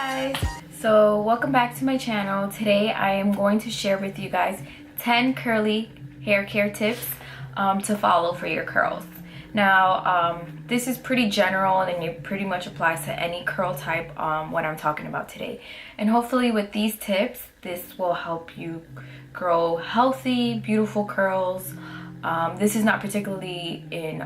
guys, so welcome back to my channel. Today I am going to share with you guys 10 curly hair care tips to follow for your curls. Now this is pretty general and it pretty much applies to any curl type what I'm talking about today, and hopefully with these tips this will help you grow healthy, beautiful curls. This is not particularly in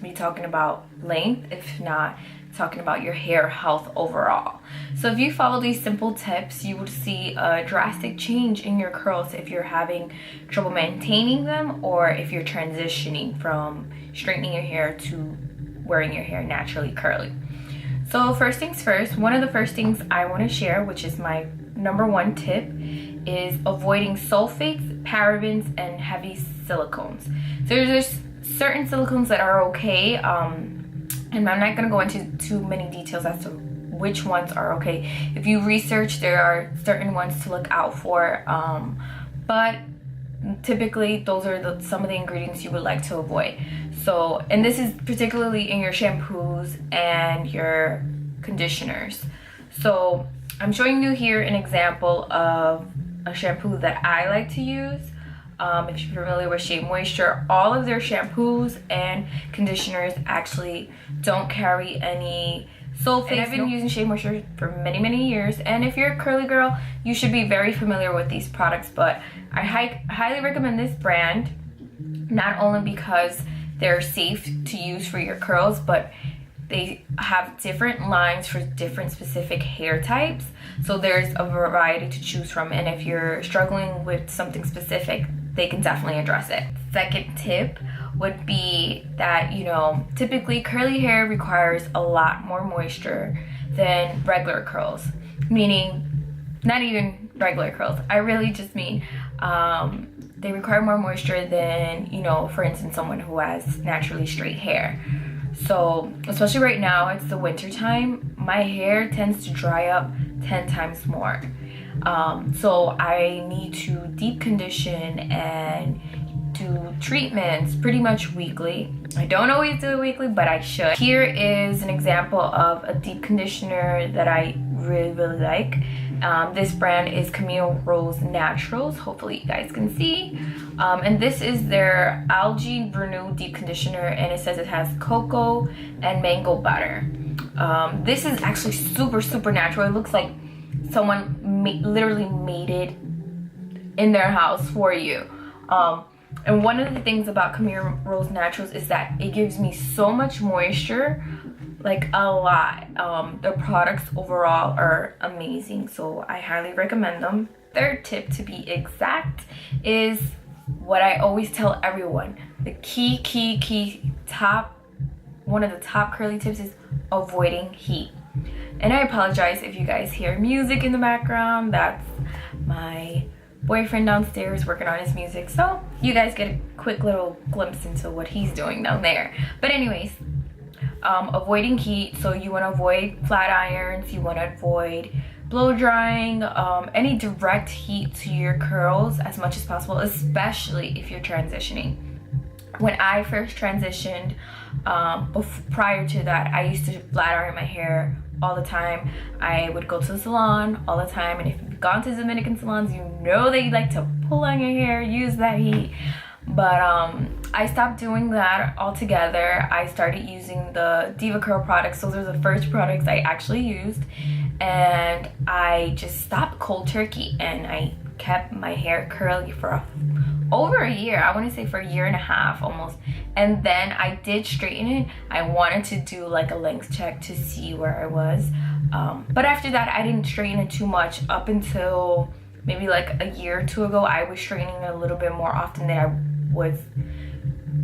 me talking about length, if not talking about your hair health overall. So if you follow these simple tips, you would see a drastic change in your curls if you're having trouble maintaining them, or if you're transitioning from straightening your hair to wearing your hair naturally curly. So first things first, one of the first things I want to share, which is my #1 tip, is avoiding sulfates, parabens, and heavy silicones. So there's certain silicones that are okay, and I'm not going to go into too many details as to which ones are okay. If you research, there are certain ones to look out for, but typically those are some of the ingredients you would like to avoid. So, and this is particularly in your shampoos and your conditioners. So I'm showing you here an example of a shampoo that I like to use. If you're familiar with Shea Moisture, all of their shampoos and conditioners actually don't carry any sulfates. And I've been using Shea Moisture for many years, and if you're a curly girl, you should be very familiar with these products. But I highly recommend this brand, not only because they're safe to use for your curls, but they have different lines for different specific hair types. So there's a variety to choose from, and if you're struggling with something specific, they can definitely address it. Second tip would be that, you know, typically curly hair requires a lot more moisture than regular curls, meaning not even regular curls. I really just mean they require more moisture than, you know, for instance, someone who has naturally straight hair. So especially right now, it's the winter time, my hair tends to dry up 10 times more. So I need to deep condition and do treatments pretty much weekly. I don't always do it weekly, but I should. Here is an example of a deep conditioner that I really like. This brand is Camille Rose Naturals. Hopefully you guys can see. And this is their Algae Renew Deep Conditioner, and it says it has cocoa and mango butter. This is actually super natural. It looks like someone literally made it in their house for you. And one of the things about Camille Rose Naturals is that it gives me so much moisture, like a lot. Their products overall are amazing, so I highly recommend them. Third tip, to be exact, is what I always tell everyone. The one of the top curly tips is avoiding heat. And I apologize if you guys hear music in the background. That's my boyfriend downstairs working on his music, so you guys get a quick little glimpse into what he's doing down there. But anyways, avoiding heat. So you want to avoid flat irons, you want to avoid blow drying, any direct heat to your curls as much as possible, especially if you're transitioning. When I first transitioned, prior to that, I used to flat iron my hair all the time. I would go to the salon all the time, and if you've gone to Dominican salons, you know they like to pull on your hair, use that heat. But I stopped doing that altogether. I started using the DevaCurl products. Those are the first products I actually used, and I just stopped cold turkey, and I kept my hair curly for over a year. I want to say for a year and a half almost. And then I did straighten it. I wanted to do like a length check to see where I was, but after that I didn't straighten it too much. Up until maybe like a year or two ago, I was straightening it a little bit more often than I was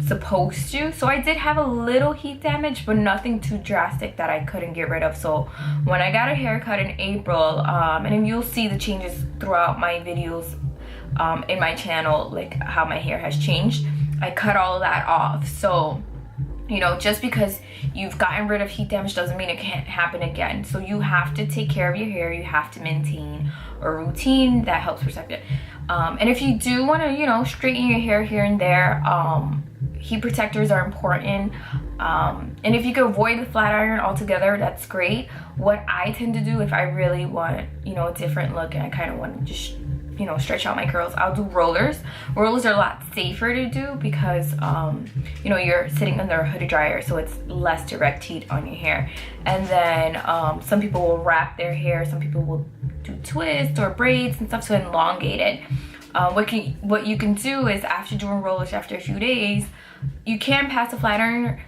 supposed to. So I did have a little heat damage, but nothing too drastic that I couldn't get rid of. So when I got a haircut in April, and you'll see the changes throughout my videos in my channel, like how my hair has changed, I cut all of that off. So, you know, just because you've gotten rid of heat damage doesn't mean it can't happen again. So you have to take care of your hair. You have to maintain a routine that helps protect it. And if you do want to, you know, straighten your hair here and there, heat protectors are important. And if you can avoid the flat iron altogether, that's great. What I tend to do if I really want, you know, a different look and I kind of want to just, you know, stretch out my curls, I'll do rollers. Rollers are a lot safer to do because, you know, you're sitting under a hooded dryer, so it's less direct heat on your hair. And then some people will wrap their hair, some people will do twists or braids and stuff to elongate it. What you can do is after doing rollers after a few days, you can pass a flat iron,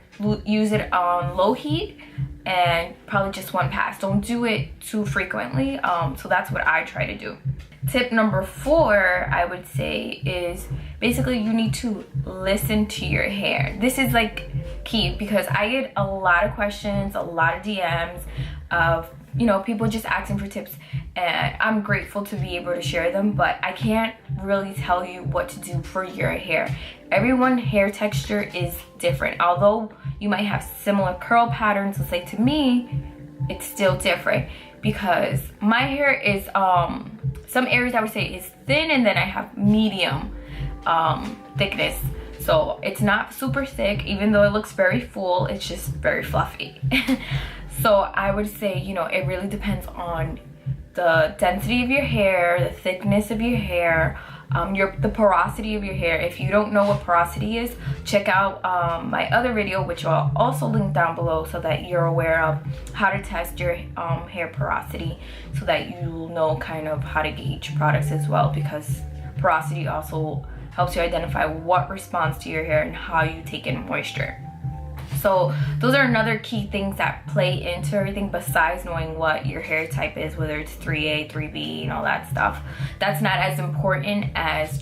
use it on low heat, and probably just one pass. Don't do it too frequently. So that's what I try to do. Tip number 4, I would say, is basically you need to listen to your hair. This is like key because I get a lot of questions, a lot of DMs of, you know, people just asking for tips, and I'm grateful to be able to share them, but I can't really tell you what to do for your hair. Everyone's hair texture is different. Although you might have similar curl patterns, let's say to me, it's still different because my hair is some areas I would say is thin, and then I have medium thickness. So it's not super thick, even though it looks very full, it's just very fluffy. So I would say, you know, it really depends on the density of your hair, the thickness of your hair, the porosity of your hair. If you don't know what porosity is, check out my other video, which I'll also link down below, so that you're aware of how to test your hair porosity, so that you'll know kind of how to gauge products as well, because porosity also helps you identify what responds to your hair and how you take in moisture. So those are another key things that play into everything, besides knowing what your hair type is, whether it's 3A, 3B, and all that stuff. That's not as important as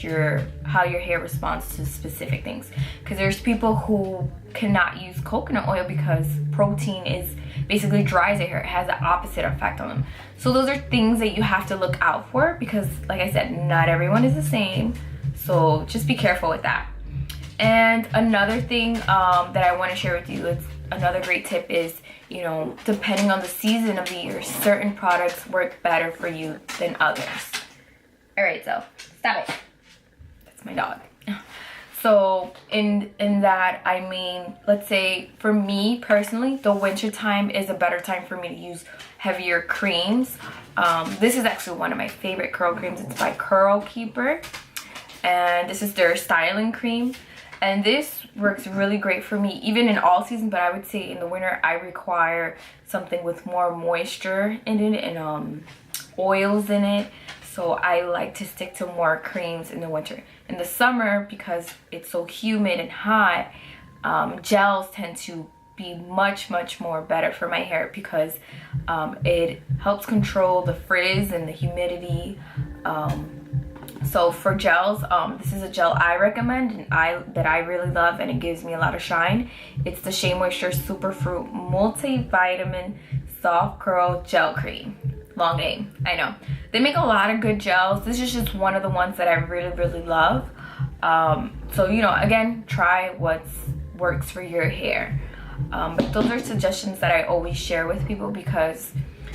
how your hair responds to specific things. Because there's people who cannot use coconut oil because protein is basically dries their hair. It has the opposite effect on them. So those are things that you have to look out for because, like I said, not everyone is the same. So just be careful with that. And another thing that I want to share with you, it's another great tip is, you know, depending on the season of the year, certain products work better for you than others. All right, so stop it. That's my dog. So in that, I mean, let's say for me personally, the winter time is a better time for me to use heavier creams. This is actually one of my favorite curl creams. It's by Curl Keeper, and this is their styling cream. And this works really great for me, even in all season, but I would say in the winter, I require something with more moisture in it and oils in it. So I like to stick to more creams in the winter. In the summer, because it's so humid and hot, gels tend to be much more better for my hair because it helps control the frizz and the humidity. So for gels, this is a gel I recommend and that I really love, and it gives me a lot of shine. It's the Shea Moisture Superfruit Multivitamin Soft Curl Gel Cream. Long name, I know. They make a lot of good gels. This is just one of the ones that I really love. So, you know, again, try what works for your hair. But those are suggestions that I always share with people because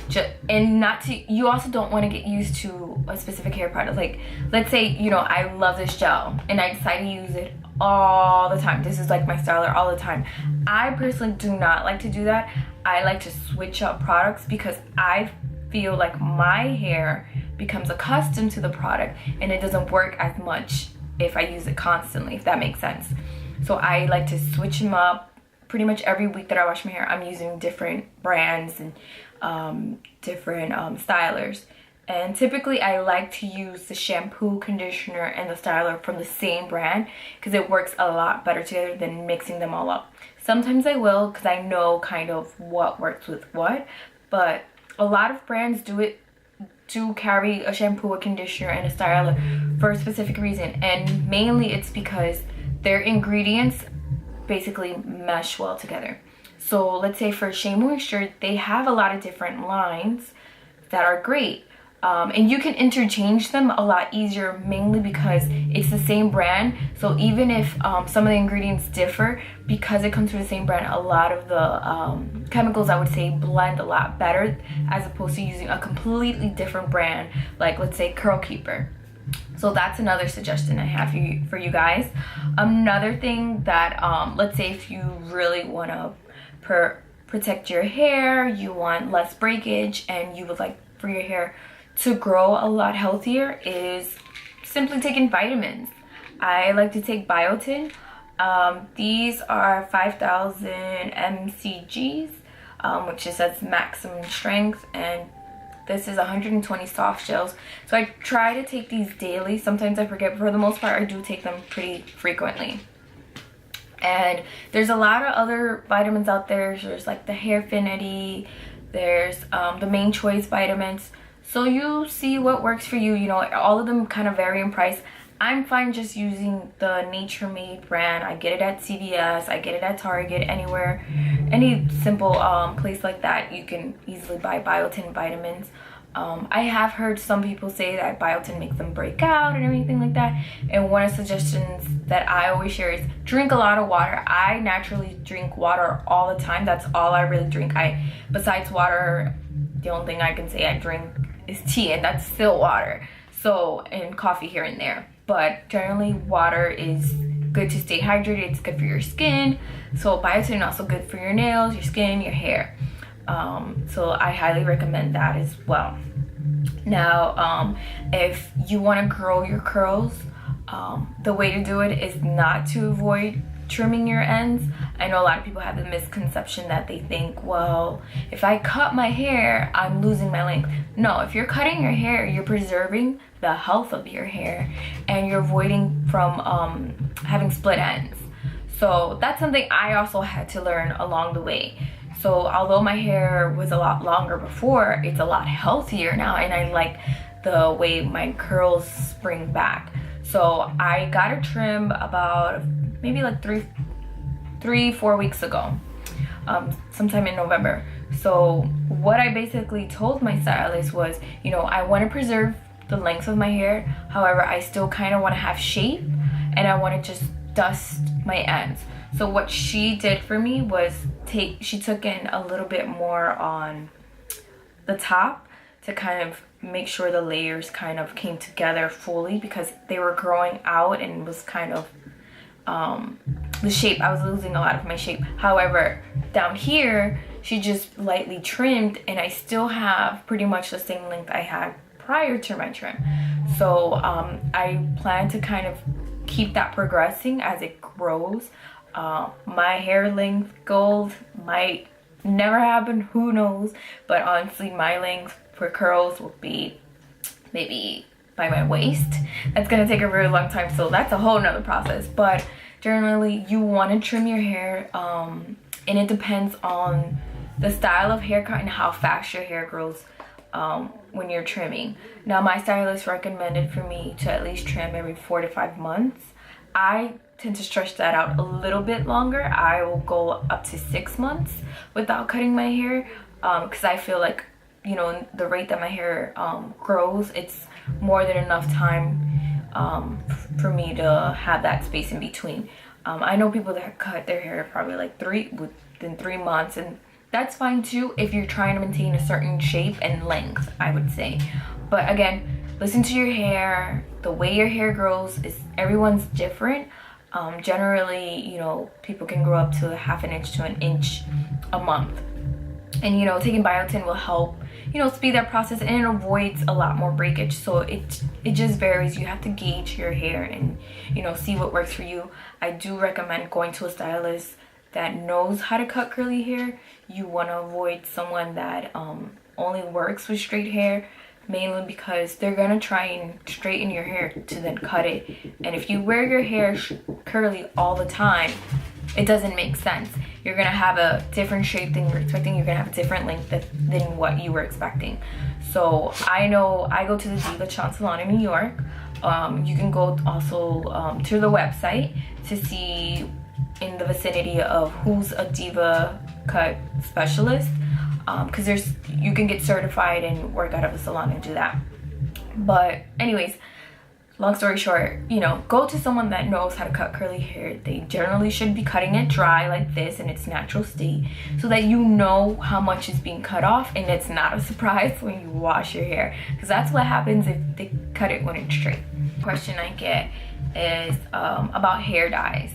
you also don't want to get used to a specific hair product. Like, let's say, you know, I love this gel and I decide to use it all the time. This is like my styler all the time. I personally do not like to do that. I like to switch up products because I feel like my hair becomes accustomed to the product and it doesn't work as much if I use it constantly, if that makes sense. So I like to switch them up. Pretty much every week that I wash my hair, I'm using different brands and different stylers. And typically I like to use the shampoo, conditioner, and the styler from the same brand because it works a lot better together than mixing them all up. Sometimes I will because I know kind of what works with what, but a lot of brands do carry a shampoo, a conditioner, and a styler for a specific reason, and mainly it's because their ingredients basically mesh well together. So let's say for Shea Moisture, they have a lot of different lines that are great. And you can interchange them a lot easier, mainly because it's the same brand. So even if some of the ingredients differ, because it comes from the same brand, a lot of the chemicals, I would say, blend a lot better as opposed to using a completely different brand, like let's say Curl Keeper. So that's another suggestion I have for you guys. Another thing that, let's say if you really want to protect your hair, you want less breakage, and you would like for your hair to grow a lot healthier, is simply taking vitamins. I like to take biotin. These are 5,000 mcgs, which is says maximum strength, and this is 120 soft gels. So I try to take these daily. Sometimes I forget, but for the most part I do take them pretty frequently. And there's a lot of other vitamins out there. There's like the Hairfinity, there's the Main Choice vitamins. So you see what works for you. You know, all of them kind of vary in price. I'm fine just using the Nature Made brand. I get it at CVS, I get it at Target, anywhere, any simple place like that. You can easily buy biotin vitamins. I have heard some people say that biotin makes them break out and everything like that. And one of the suggestions that I always share is drink a lot of water. I naturally drink water all the time. That's all I really drink. Besides water, the only thing I can say I drink is tea, and that's still water. So, and coffee here and there. But generally water is good to stay hydrated. It's good for your skin. So biotin is also good for your nails, your skin, your hair. So I highly recommend that as well. Now, if you want to grow your curls, the way to do it is not to avoid trimming your ends. I know a lot of people have the misconception that they think, well, if I cut my hair, I'm losing my length. No, if you're cutting your hair, you're preserving the health of your hair, and you're avoiding from having split ends. So that's something I also had to learn along the way. So although my hair was a lot longer before, it's a lot healthier now, and I like the way my curls spring back. So I got a trim about maybe like 4 weeks ago, sometime in November. So what I basically told my stylist was, you know, I want to preserve the length of my hair. However, I still kind of want to have shape, and I want to just dust my ends. So what she did for me was she took in a little bit more on the top to kind of make sure the layers kind of came together fully, because they were growing out and it was kind of the shape. I was losing a lot of my shape. However, down here she just lightly trimmed, and I still have pretty much the same length I had prior to my trim. So I plan to kind of keep that progressing as it grows. My hair length goal might never happen, who knows, but honestly my length for curls will be maybe by my waist. That's gonna take a really long time, so that's a whole nother process. But generally you want to trim your hair, and it depends on the style of haircut and how fast your hair grows when you're trimming. Now my stylist recommended for me to at least trim every 4 to 5 months. I tend to stretch that out a little bit longer. I will go up to 6 months without cutting my hair, because I feel like, you know, the rate that my hair grows, it's more than enough time for me to have that space in between. I know people that cut their hair probably like within 3 months, and that's fine too if you're trying to maintain a certain shape and length, I would say. But again, listen to your hair. The way your hair grows is, everyone's different. Generally, you know, people can grow up to 1/2 inch to 1 inch a month. And, you know, taking biotin will help, you know, speed that process, and it avoids a lot more breakage. So it just varies. You have to gauge your hair and, you know, see what works for you. I do recommend going to a stylist that knows how to cut curly hair. You want to avoid someone that only works with straight hair, mainly because they're gonna try and straighten your hair to then cut it. And if you wear your hair curly all the time, it doesn't make sense. You're gonna have a different shape than you're expecting. You're gonna have a different length than what you were expecting. So I know I go to the Diva Chance Salon in New York. You can go also to the website to see in the vicinity of who's a Diva cut specialist, because you can get certified and work out of a salon and do that. But anyways, long story short, you know, go to someone that knows how to cut curly hair. They generally should be cutting it dry like this in its natural state, so that you know how much is being cut off and it's not a surprise when you wash your hair, because that's what happens if they cut it when it's straight. Question I get is about hair dyes.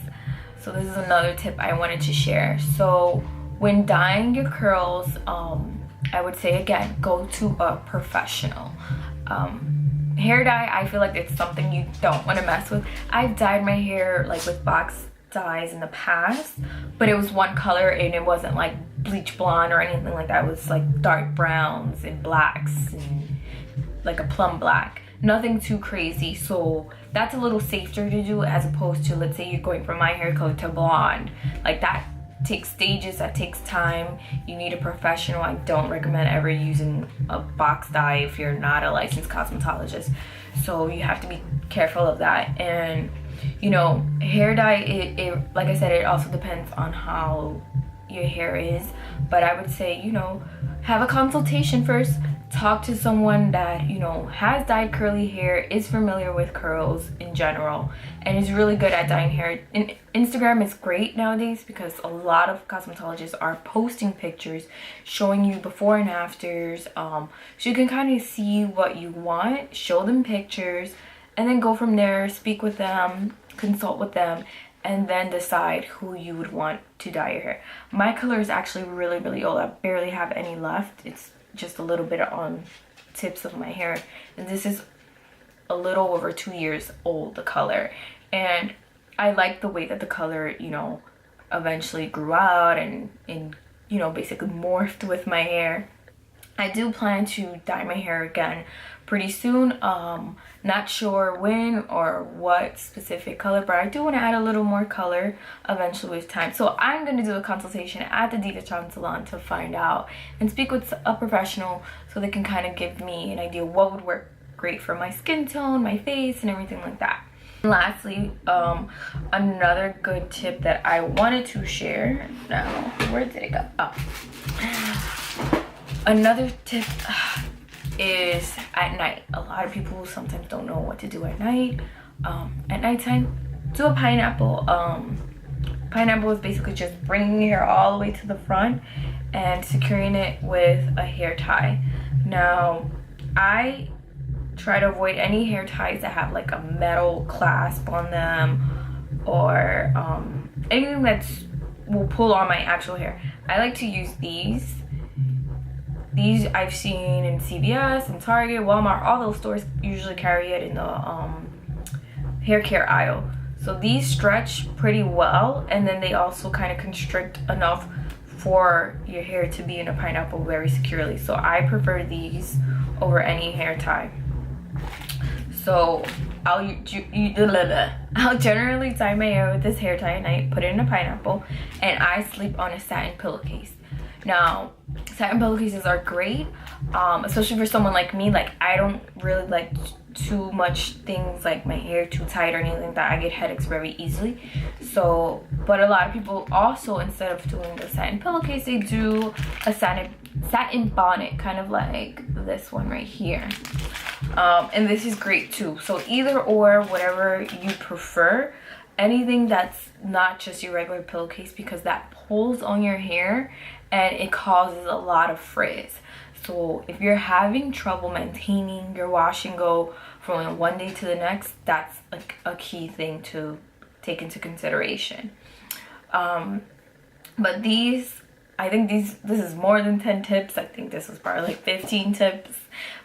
So this is another tip I wanted to share. So when dyeing your curls, I would say again, go to a professional. Hair dye, I feel like it's something you don't want to mess with. I've dyed my hair like with box dyes in the past, but it was one color and it wasn't like bleach blonde or anything like that. It was like dark browns and blacks and like a plum black. Nothing too crazy, so that's a little safer to do as opposed to, let's say you're going from my hair color to blonde. Like that takes stages, that takes time. You need a professional. I don't recommend ever using a box dye if you're not a licensed cosmetologist. So you have to be careful of that. And you know, hair dye, it like I said, it also depends on how your hair is. But I would say, you know, have a consultation first. Talk to someone that, you know, has dyed curly hair, is familiar with curls in general, and is really good at dyeing hair. And Instagram is great nowadays because a lot of cosmetologists are posting pictures showing you before and afters, so you can kind of see what you want, show them pictures, and then go from there, speak with them, consult with them, and then decide who you would want to dye your hair. My color is actually really, really old. I barely have any left. It's just a little bit on tips of my hair, and this is a little over 2 years old, the color. And I like the way that the color, you know, eventually grew out and you know, basically morphed with my hair. I do plan to dye my hair again pretty soon. Not sure when or what specific color, but I do want to add a little more color eventually with time. So I'm going to do a consultation at the Diva Charm Salon to find out and speak with a professional so they can kind of give me an idea what would work great for my skin tone, my face, and everything like that. And lastly, another good tip that I wanted to share. Now, where did it go? Oh. Another tip is at night. A lot of people sometimes don't know what to do at night. At nighttime, do a pineapple. Pineapple is basically just bringing your hair all the way to the front and securing it with a hair tie. Now, I try to avoid any hair ties that have like a metal clasp on them or anything that will pull on my actual hair. I like to use these. These I've seen in CVS and Target, Walmart, all those stores usually carry it in the hair care aisle. So these stretch pretty well, and then they also kind of constrict enough for your hair to be in a pineapple very securely. So I prefer these over any hair tie. So I'll generally tie my hair with this hair tie at night, put it in a pineapple, and I sleep on a satin pillowcase. Now, satin pillowcases are great, especially for someone like me. Like, I don't really like too much things like my hair too tight or anything like that. I get headaches very easily. So, but a lot of people also, instead of doing the satin pillowcase, they do a satin bonnet, kind of like this one right here. And this is great too. So either or, whatever you prefer. Anything that's not just your regular pillowcase, because that pulls on your hair and it causes a lot of frizz. So if you're having trouble maintaining your wash and go from one day to the next, that's like a key thing to take into consideration. But these, I think this is more than 10 tips. I think this was probably like 15 tips,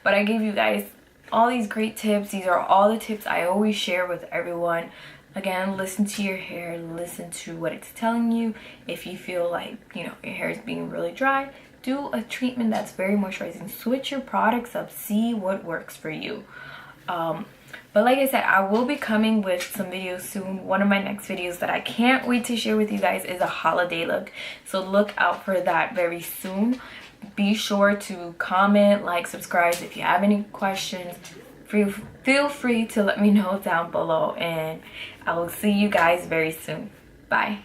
but I gave you guys all these great tips. These are all the tips I always share with everyone. Again, listen to your hair, listen to what it's telling you. If you feel like, you know, your hair is being really dry, do a treatment that's very moisturizing. Switch your products up, see what works for you. But like I said, I will be coming with some videos soon. One of my next videos that I can't wait to share with you guys is a holiday look. So look out for that very soon. Be sure to comment, like, subscribe. If you have any questions, feel free to let me know down below, and I will see you guys very soon. Bye.